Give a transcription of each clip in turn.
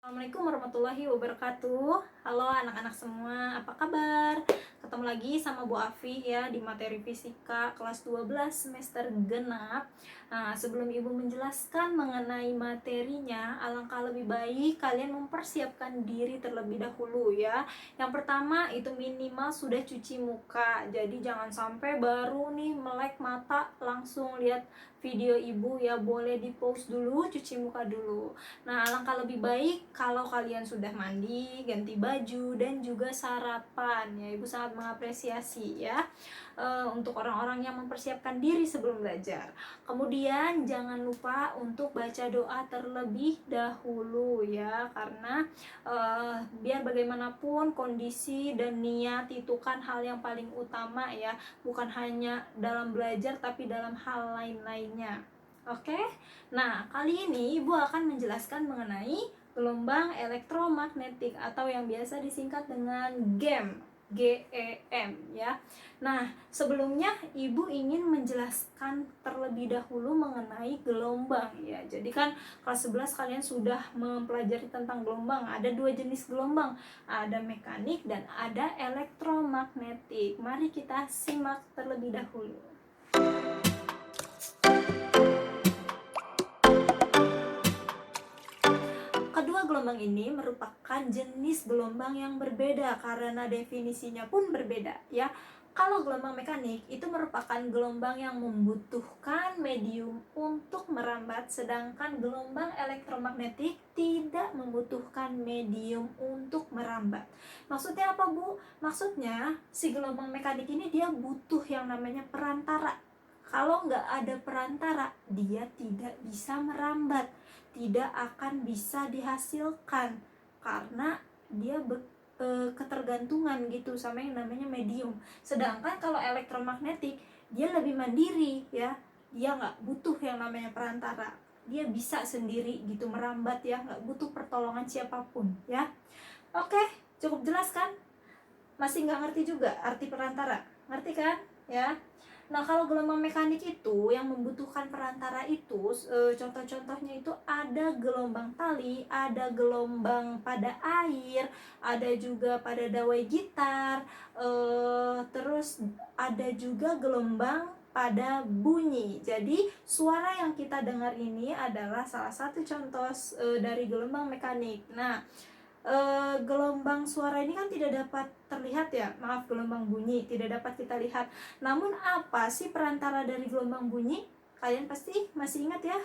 Assalamualaikum warahmatullahi wabarakatuh. Halo anak-anak semua, apa kabar? Ketemu lagi sama Bu Afi ya di materi fisika kelas 12 semester genap. Nah, sebelum Ibu menjelaskan mengenai materinya, alangkah lebih baik kalian mempersiapkan diri terlebih dahulu ya. Yang pertama itu minimal sudah cuci muka. Jadi jangan sampai baru nih melek mata langsung lihat video Ibu ya, boleh di pause dulu, cuci muka dulu. Nah, alangkah lebih baik kalau kalian sudah mandi, ganti baju, dan juga sarapan ya. Ibu sangat mengapresiasi ya untuk orang-orang yang mempersiapkan diri sebelum belajar. Kemudian jangan lupa untuk baca doa terlebih dahulu ya, karena biar bagaimanapun kondisi dan niat itu kan hal yang paling utama ya, bukan hanya dalam belajar tapi dalam hal lain-lainnya. Oke? Nah, kali ini Ibu akan menjelaskan mengenai gelombang elektromagnetik atau yang biasa disingkat dengan GEM, GEM ya. Nah, sebelumnya Ibu ingin menjelaskan terlebih dahulu mengenai gelombang ya. Jadi kan kelas 11 kalian sudah mempelajari tentang gelombang. Ada dua jenis gelombang, ada mekanik dan ada elektromagnetik. Mari kita simak terlebih dahulu. Kedua gelombang ini merupakan jenis gelombang yang berbeda karena definisinya pun berbeda ya. Kalau gelombang mekanik itu merupakan gelombang yang membutuhkan medium untuk merambat, sedangkan gelombang elektromagnetik tidak membutuhkan medium untuk merambat. Maksudnya apa, Bu? Maksudnya si gelombang mekanik ini dia butuh yang namanya perantara. Kalau nggak ada perantara, dia tidak bisa merambat, tidak akan bisa dihasilkan karena dia ketergantungan gitu sama yang namanya medium. Sedangkan kalau elektromagnetik dia lebih mandiri ya, dia nggak butuh yang namanya perantara, dia bisa sendiri gitu merambat ya, nggak butuh pertolongan siapapun ya. Oke, cukup jelas kan? Masih nggak ngerti juga arti perantara? Ngerti kan ya? Nah, kalau gelombang mekanik itu yang membutuhkan perantara itu contoh-contohnya itu ada gelombang tali, ada gelombang pada air, ada juga pada dawai gitar, terus ada juga gelombang pada bunyi. Jadi suara yang kita dengar ini adalah salah satu contoh dari gelombang mekanik. Nah, gelombang suara ini kan tidak dapat terlihat ya, maaf, gelombang bunyi tidak dapat kita lihat. Namun apa sih perantara dari gelombang bunyi? Kalian pasti masih ingat ya,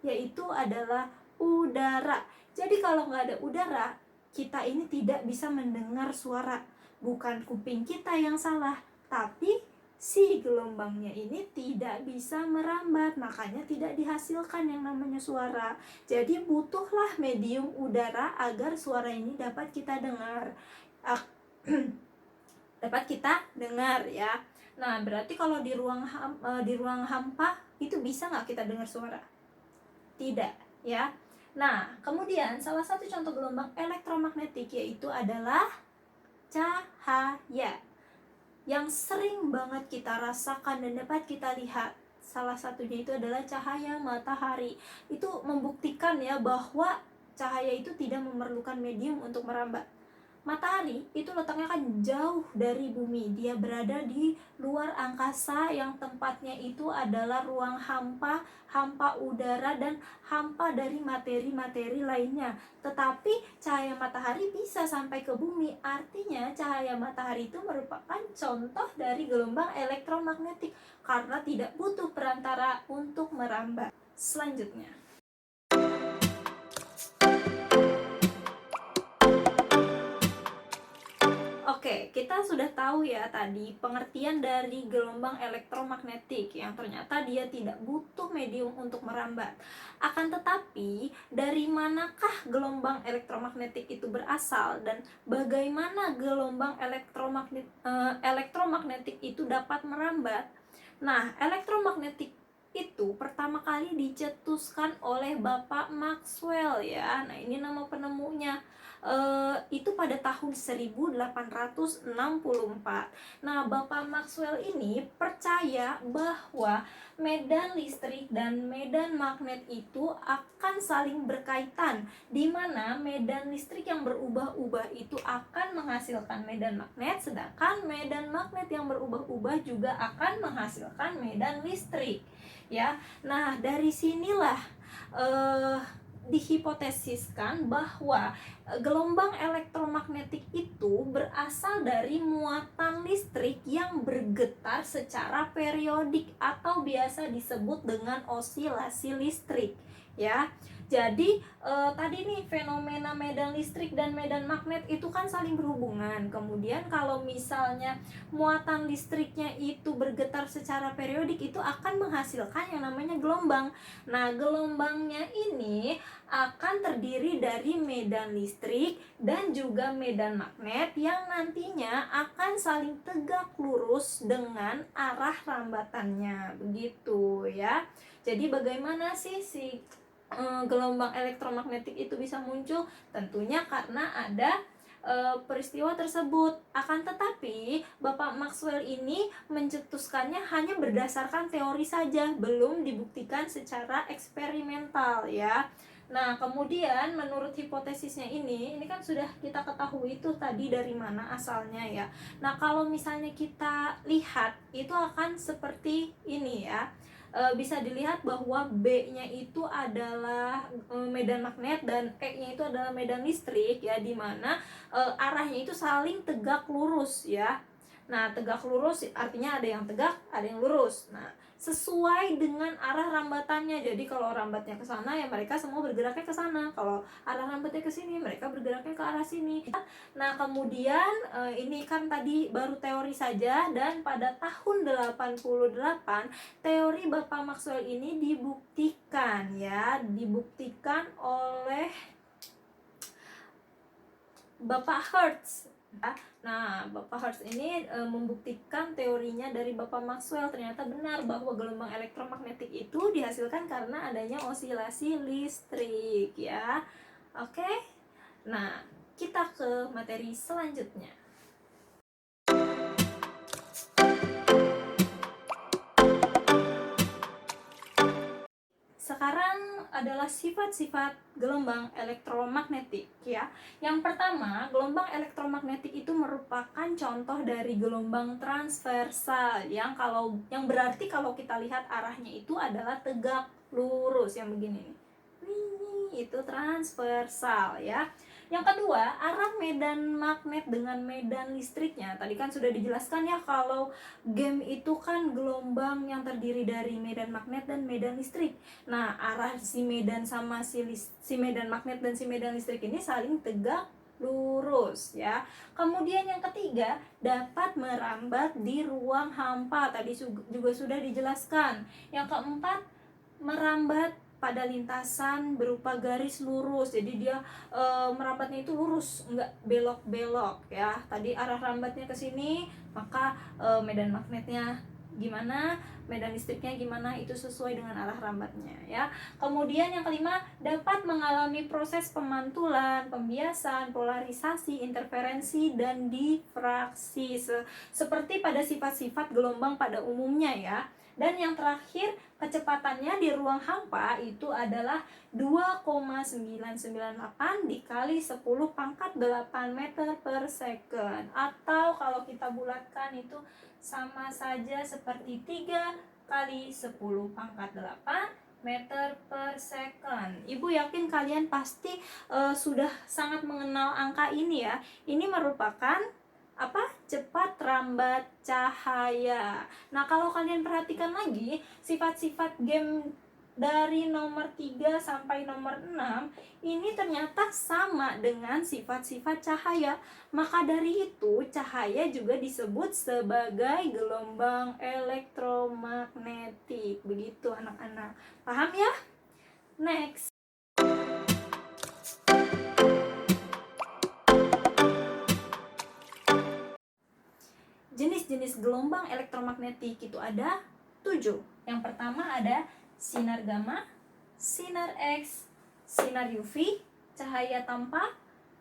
yaitu adalah udara. Jadi kalau nggak ada udara, kita ini tidak bisa mendengar suara. Bukan kuping kita yang salah, tapi si gelombangnya ini tidak bisa merambat, makanya tidak dihasilkan yang namanya suara. Jadi butuhlah medium udara agar suara ini dapat kita dengar. Dapat kita dengar ya. Nah, berarti kalau di ruang hampa itu bisa nggak kita dengar suara? Tidak ya. Nah, kemudian salah satu contoh gelombang elektromagnetik yaitu adalah cahaya, yang sering banget kita rasakan dan dapat kita lihat. Salah satunya itu adalah cahaya matahari. Itu membuktikan ya bahwa cahaya itu tidak memerlukan medium untuk merambat. Matahari itu letaknya kan jauh dari bumi, dia berada di luar angkasa yang tempatnya itu adalah ruang hampa, hampa udara dan hampa dari materi-materi lainnya. Tetapi cahaya matahari bisa sampai ke bumi, artinya cahaya matahari itu merupakan contoh dari gelombang elektromagnetik karena tidak butuh perantara untuk merambat. Selanjutnya, oke, kita sudah tahu ya tadi pengertian dari gelombang elektromagnetik yang ternyata dia tidak butuh medium untuk merambat. Akan tetapi, dari manakah gelombang elektromagnetik itu berasal dan bagaimana gelombang elektromagnetik itu dapat merambat? Nah, elektromagnetik itu pertama kali dicetuskan oleh Bapak Maxwell ya. Nah, ini nama penemunya. Itu pada tahun 1864. Nah, Bapak Maxwell ini percaya bahwa medan listrik dan medan magnet itu akan saling berkaitan, di mana medan listrik yang berubah-ubah itu akan menghasilkan medan magnet, sedangkan medan magnet yang berubah-ubah juga akan menghasilkan medan listrik, ya. Nah, dari sinilah dihipotesiskan bahwa gelombang elektromagnetik itu berasal dari muatan listrik yang bergetar secara periodik atau biasa disebut dengan osilasi listrik, ya. Jadi tadi nih fenomena medan listrik dan medan magnet itu kan saling berhubungan. Kemudian kalau misalnya muatan listriknya itu bergetar secara periodik, itu akan menghasilkan yang namanya gelombang. Nah, gelombangnya ini akan terdiri dari medan listrik dan juga medan magnet yang nantinya akan saling tegak lurus dengan arah rambatannya, begitu ya. Jadi bagaimana sih gelombang elektromagnetik itu bisa muncul? Tentunya karena ada peristiwa tersebut. Akan tetapi Bapak Maxwell ini mencetuskannya hanya berdasarkan teori saja, belum dibuktikan secara eksperimental, ya. Nah, kemudian menurut hipotesisnya ini kan sudah kita ketahui tuh tadi dari mana asalnya, ya. Nah, kalau misalnya kita lihat, itu akan seperti ini, ya. Bisa dilihat bahwa B-nya itu adalah medan magnet dan E-nya itu adalah medan listrik, ya, di mana arahnya itu saling tegak lurus, ya. Nah, tegak lurus artinya ada yang tegak, ada yang lurus. Nah, sesuai dengan arah rambatannya. Jadi kalau rambatnya ke sana, ya mereka semua bergeraknya ke sana. Kalau arah rambatnya ke sini, mereka bergeraknya ke arah sini. Nah, kemudian ini kan tadi baru teori saja, dan pada tahun 88 teori Bapak Maxwell ini dibuktikan, ya, dibuktikan oleh Bapak Hertz. Nah, Bapak Hertz ini membuktikan teorinya dari Bapak Maxwell. Ternyata benar bahwa gelombang elektromagnetik itu dihasilkan karena adanya osilasi listrik, ya. Oke. Nah, kita ke materi selanjutnya. Sekarang adalah sifat-sifat gelombang elektromagnetik, ya. Yang pertama, gelombang elektromagnetik itu merupakan contoh dari gelombang transversal yang berarti kalau kita lihat arahnya itu adalah tegak lurus, yang begini nih. Itu transversal, ya. Yang kedua, arah medan magnet dengan medan listriknya. Tadi kan sudah dijelaskan, ya, kalau game itu kan gelombang yang terdiri dari medan magnet dan medan listrik. Nah, arah si medan sama si medan magnet dan si medan listrik ini saling tegak lurus, ya. Kemudian yang ketiga, dapat merambat di ruang hampa. Tadi juga sudah dijelaskan. Yang keempat, merambat pada lintasan berupa garis lurus. Jadi dia merambatnya itu lurus, enggak belok-belok, ya. Tadi arah rambatnya ke sini, maka medan magnetnya gimana, medan listriknya gimana, itu sesuai dengan arah rambatnya, ya. Kemudian yang kelima, dapat mengalami proses pemantulan, pembiasan, polarisasi, interferensi, dan difraksi seperti pada sifat-sifat gelombang pada umumnya, ya. Dan yang terakhir, kecepatannya di ruang hampa itu adalah 2,998 dikali 10 pangkat 8 meter per second. Atau kalau kita bulatkan itu sama saja seperti 3 kali 10 pangkat 8 meter per second. Ibu yakin kalian pasti sudah sangat mengenal angka ini, ya. Ini merupakan cepat rambat cahaya. Nah, kalau kalian perhatikan lagi, sifat-sifat game dari nomor 3 sampai nomor 6 ini ternyata sama dengan sifat-sifat cahaya. Maka dari itu, cahaya juga disebut sebagai gelombang elektromagnetik. Begitu, anak-anak. Paham, ya? Next. Jenis-jenis gelombang elektromagnetik itu ada 7. Yang pertama ada sinar gamma, sinar X, sinar UV, cahaya tampak,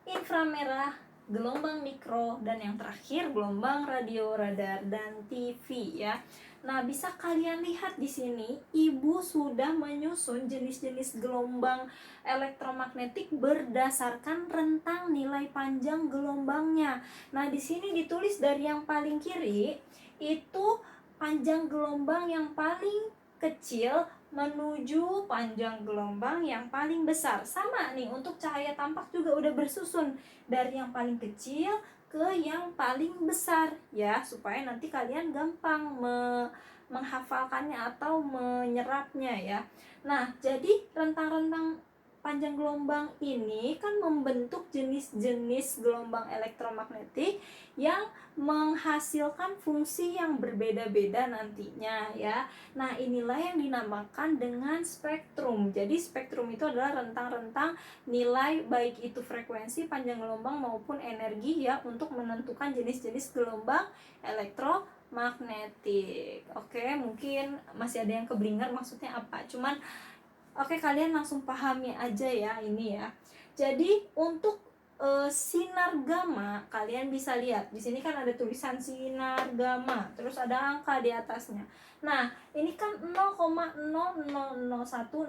inframerah, gelombang mikro, dan yang terakhir gelombang radio, radar, dan TV ya. Nah, bisa kalian lihat di sini, Ibu sudah menyusun jenis-jenis gelombang elektromagnetik berdasarkan rentang nilai panjang gelombangnya. Nah, di sini ditulis dari yang paling kiri itu panjang gelombang yang paling kecil menuju panjang gelombang yang paling besar. Sama nih, untuk cahaya tampak juga udah bersusun dari yang paling kecil ke yang paling besar ya, supaya nanti kalian gampang menghafalkannya atau menyerapnya ya. Nah, jadi rentang-rentang panjang gelombang ini kan membentuk jenis-jenis gelombang elektromagnetik yang menghasilkan fungsi yang berbeda-beda nantinya ya. Nah, inilah yang dinamakan dengan spektrum. Jadi spektrum itu adalah rentang-rentang nilai baik itu frekuensi, panjang gelombang maupun energi ya, untuk menentukan jenis-jenis gelombang elektromagnetik. Oke, mungkin masih ada yang keblingar maksudnya apa. Cuman oke, kalian langsung pahami aja ya ini ya. Jadi untuk sinar gamma, kalian bisa lihat di sini kan ada tulisan sinar gamma, terus ada angka di atasnya. Nah, ini kan 0,0001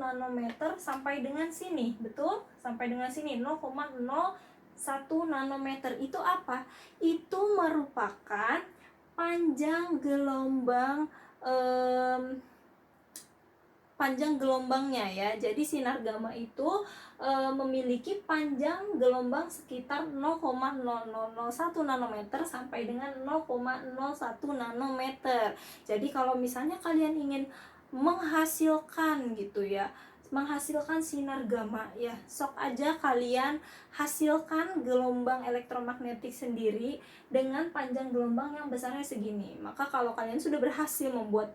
nanometer sampai dengan sini, betul? Sampai dengan sini 0,01 nanometer itu apa? Itu merupakan panjang gelombang panjang gelombangnya ya. Jadi sinar gamma itu memiliki panjang gelombang sekitar 0,0001 nanometer sampai dengan 0,01 nanometer. Jadi kalau misalnya kalian ingin menghasilkan gitu ya, menghasilkan sinar gamma ya, sok aja kalian hasilkan gelombang elektromagnetik sendiri dengan panjang gelombang yang besarnya segini. Maka kalau kalian sudah berhasil membuat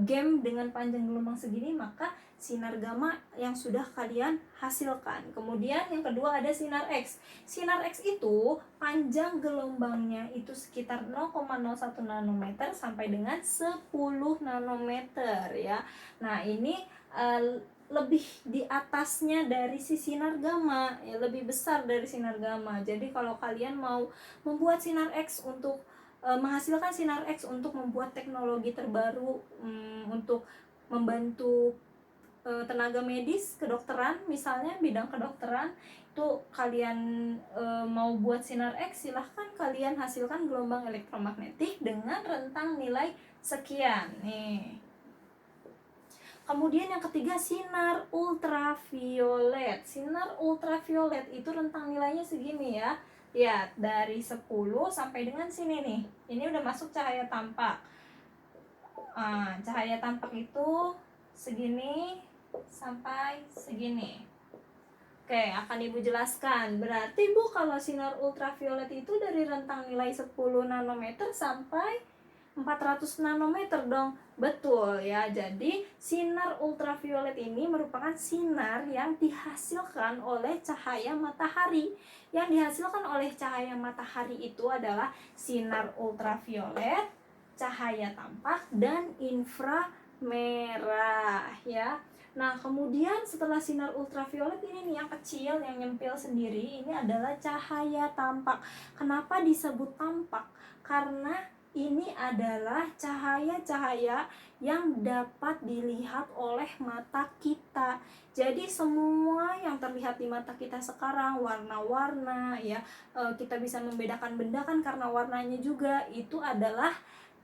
game dengan panjang gelombang segini, maka sinar gamma yang sudah kalian hasilkan. Kemudian yang kedua ada sinar X. Sinar X itu panjang gelombangnya itu sekitar 0,01 nanometer sampai dengan 10 nanometer ya. Nah, ini lebih di atasnya dari si sinar gamma ya, lebih besar dari sinar gamma. Jadi kalau kalian mau membuat sinar X untuk menghasilkan sinar X untuk membuat teknologi terbaru, untuk membantu tenaga medis, kedokteran misalnya, bidang kedokteran itu kalian mau buat sinar X, silahkan kalian hasilkan gelombang elektromagnetik dengan rentang nilai sekian nih. Kemudian yang ketiga sinar ultraviolet. Sinar ultraviolet itu rentang nilainya segini ya. Lihat, dari 10 sampai dengan sini nih. Ini udah masuk cahaya tampak. Cahaya tampak itu segini sampai segini. Oke, akan Ibu jelaskan. Berarti Bu, kalau sinar ultraviolet itu dari rentang nilai 10 nanometer sampai 400 nanometer dong. Betul ya. Jadi sinar ultraviolet ini merupakan sinar yang dihasilkan oleh cahaya matahari. Yang dihasilkan oleh cahaya matahari itu adalah sinar ultraviolet, cahaya tampak, dan inframerah ya. Nah, kemudian setelah sinar ultraviolet ini nih yang kecil yang nyempil sendiri, ini adalah cahaya tampak. Kenapa disebut tampak? Karena ini adalah cahaya-cahaya yang dapat dilihat oleh mata kita. Jadi semua yang terlihat di mata kita sekarang, warna-warna ya, kita bisa membedakan benda kan karena warnanya juga, itu adalah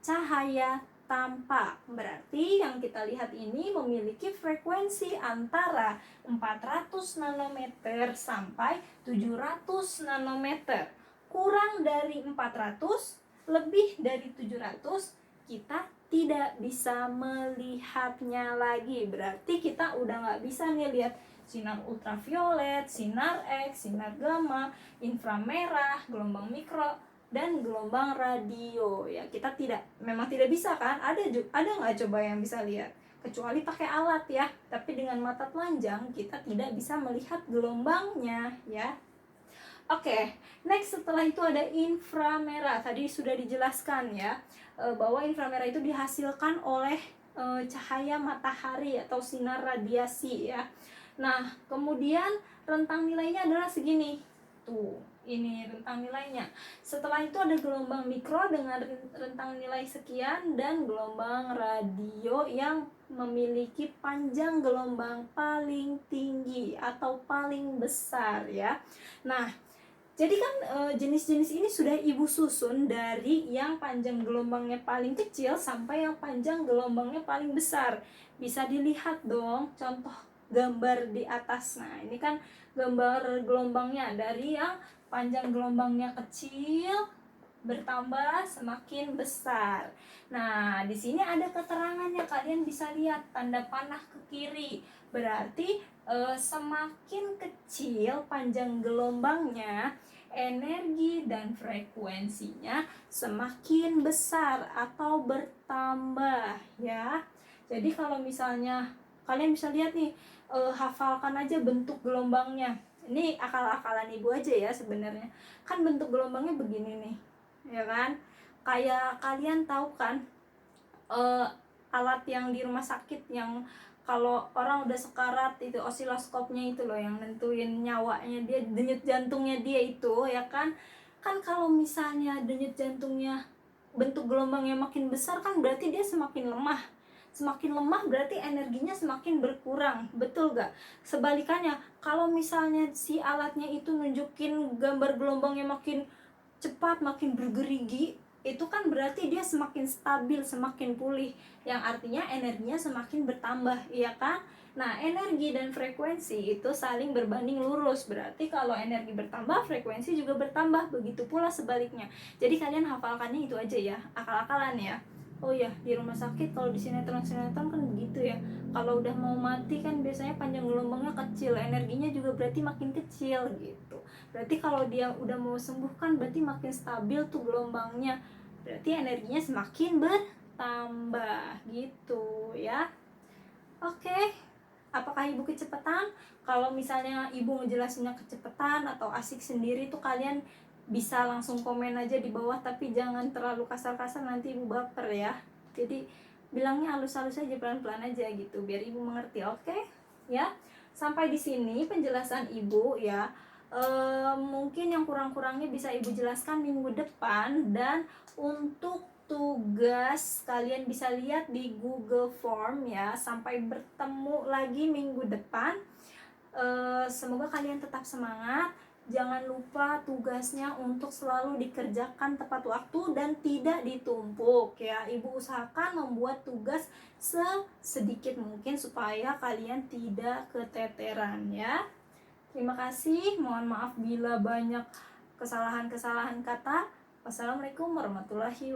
cahaya tampak. Berarti yang kita lihat ini memiliki frekuensi antara 400 nanometer sampai 700 nanometer. Kurang dari 400, lebih dari 700, kita tidak bisa melihatnya lagi. Berarti kita udah nggak bisa nih lihat sinar ultraviolet, sinar X, sinar gamma, inframerah, gelombang mikro, dan gelombang radio ya. Kita memang tidak bisa kan. Ada nggak coba yang bisa lihat, kecuali pakai alat ya, tapi dengan mata telanjang kita tidak bisa melihat gelombangnya ya. Oke, next setelah itu ada inframerah. Tadi sudah dijelaskan ya, bahwa inframerah itu dihasilkan oleh cahaya matahari atau sinar radiasi ya. Nah, kemudian rentang nilainya adalah segini. Tuh, ini rentang nilainya. Setelah itu ada gelombang mikro dengan rentang nilai sekian, dan gelombang radio yang memiliki panjang gelombang paling tinggi atau paling besar ya. Nah, jadi kan jenis-jenis ini sudah ibu susun dari yang panjang gelombangnya paling kecil sampai yang panjang gelombangnya paling besar. Bisa dilihat dong contoh gambar di atas. Nah, ini kan gambar gelombangnya dari yang panjang gelombangnya kecil bertambah semakin besar. Nah, di sini ada keterangannya, kalian bisa lihat tanda panah ke kiri. Berarti semakin kecil panjang gelombangnya, energi dan frekuensinya semakin besar atau bertambah ya. Jadi kalau misalnya kalian bisa lihat nih, hafalkan aja bentuk gelombangnya. Ini akal-akalan ibu aja ya sebenarnya. Kan bentuk gelombangnya begini nih, ya kan? Kayak kalian tahu kan alat yang di rumah sakit yang kalau orang udah sekarat itu, osiloskopnya itu loh yang nentuin nyawanya dia, denyut jantungnya dia itu ya kan. Kan kalau misalnya denyut jantungnya bentuk gelombangnya makin besar kan berarti dia semakin lemah. Semakin lemah berarti energinya semakin berkurang, betul gak? Sebalikannya, kalau misalnya si alatnya itu nunjukin gambar gelombangnya makin cepat, makin bergerigi, itu kan berarti dia semakin stabil, semakin pulih, yang artinya energinya semakin bertambah, iya kan? Nah, energi dan frekuensi itu saling berbanding lurus, berarti kalau energi bertambah, frekuensi juga bertambah, begitu pula sebaliknya. Jadi kalian hafalkannya itu aja ya, akal-akalan ya. Oh ya, di rumah sakit kalau di sinetron-sinetron kan begitu ya. Kalau udah mau mati kan biasanya panjang gelombangnya kecil, energinya juga berarti makin kecil gitu. Berarti kalau dia udah mau sembuh kan berarti makin stabil tuh gelombangnya, berarti energinya semakin bertambah gitu ya. Oke, apakah ibu kecepatan? Kalau misalnya ibu ngejelasinnya kecepatan atau asik sendiri tuh kalian bisa langsung komen aja di bawah, tapi jangan terlalu kasar-kasar nanti ibu baper ya. Jadi bilangnya halus-halus aja, pelan-pelan aja gitu biar ibu mengerti. Oke ya, sampai di sini penjelasan ibu ya. Mungkin yang kurang-kurangnya bisa ibu jelaskan minggu depan, dan untuk tugas kalian bisa lihat di Google Form ya. Sampai bertemu lagi minggu depan. Semoga kalian tetap semangat. Jangan lupa tugasnya untuk selalu dikerjakan tepat waktu dan tidak ditumpuk ya. Ibu usahakan membuat tugas sedikit mungkin supaya kalian tidak keteteran ya. Terima kasih, mohon maaf bila banyak kesalahan-kesalahan kata. Wassalamualaikum warahmatullahi wabarakatuh.